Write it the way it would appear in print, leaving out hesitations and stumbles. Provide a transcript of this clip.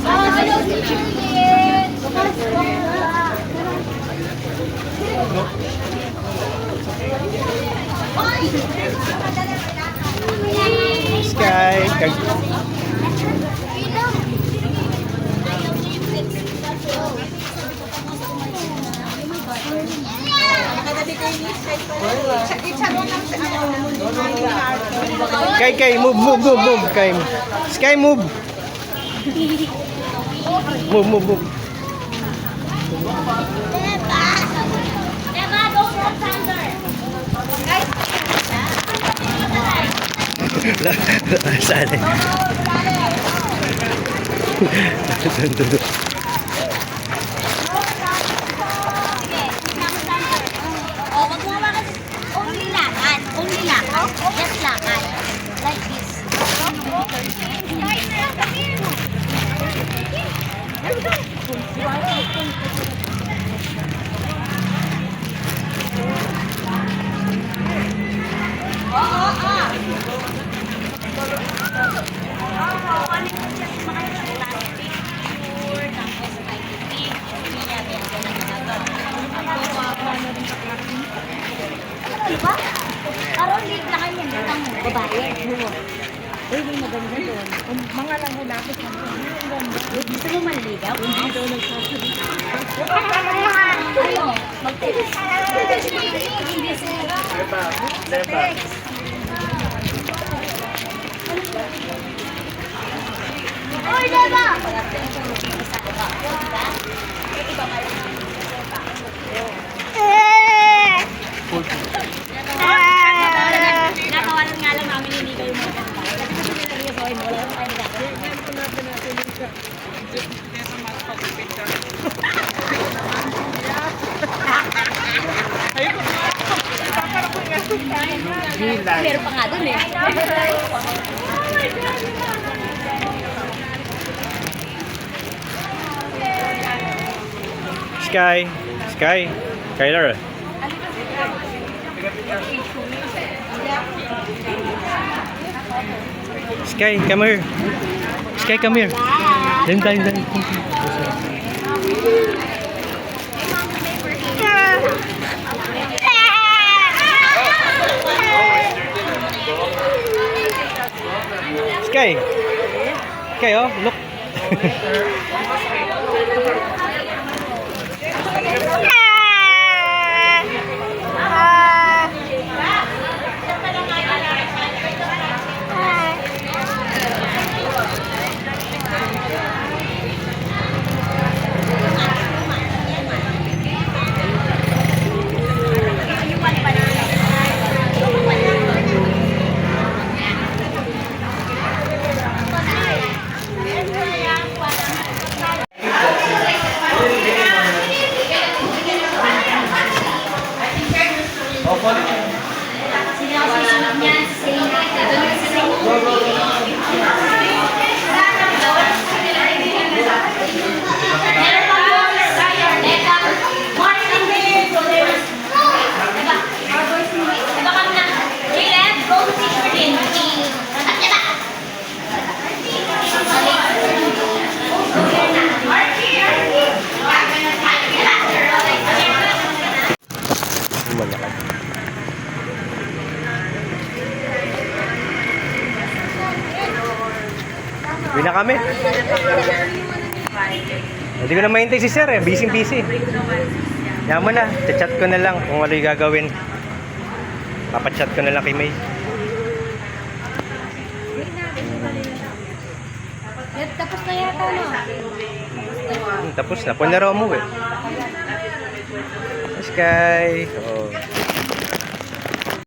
Hello, teacher Lynn! Sky. Kay, move. Kay. Sky, move. Move. Emma, don't run thunder! Sali. Oh, wag mo hawakan. Only lakad. Only lakad. Just lakad. Like this. Diba? Aron, liit na kayo yan. Ang babae. Uy, may maganda doon. Mga lang hulapit ng Gusto mo manligaw? hindi daw nagsasabi. Ano? Mag-text. Uy, diba? Nakawalan nga lang namin hindi kayo maganda. Kasi kung sinilagay mo, wala naman kayo nagkakaroon. Meron pa nga dun eh. Sky. Kyler. Sky, come here. Sky, come here. Dali. Sky, oh, look. Uwi na kami. Hindi ko na mahintay si sir eh. Busy. Yaman na. Chat ko na lang kung ano yung gagawin. Papachat ko na lang kay May. Tapos na yata, no? Tapos na. Punaro mo eh. Sky. Oh.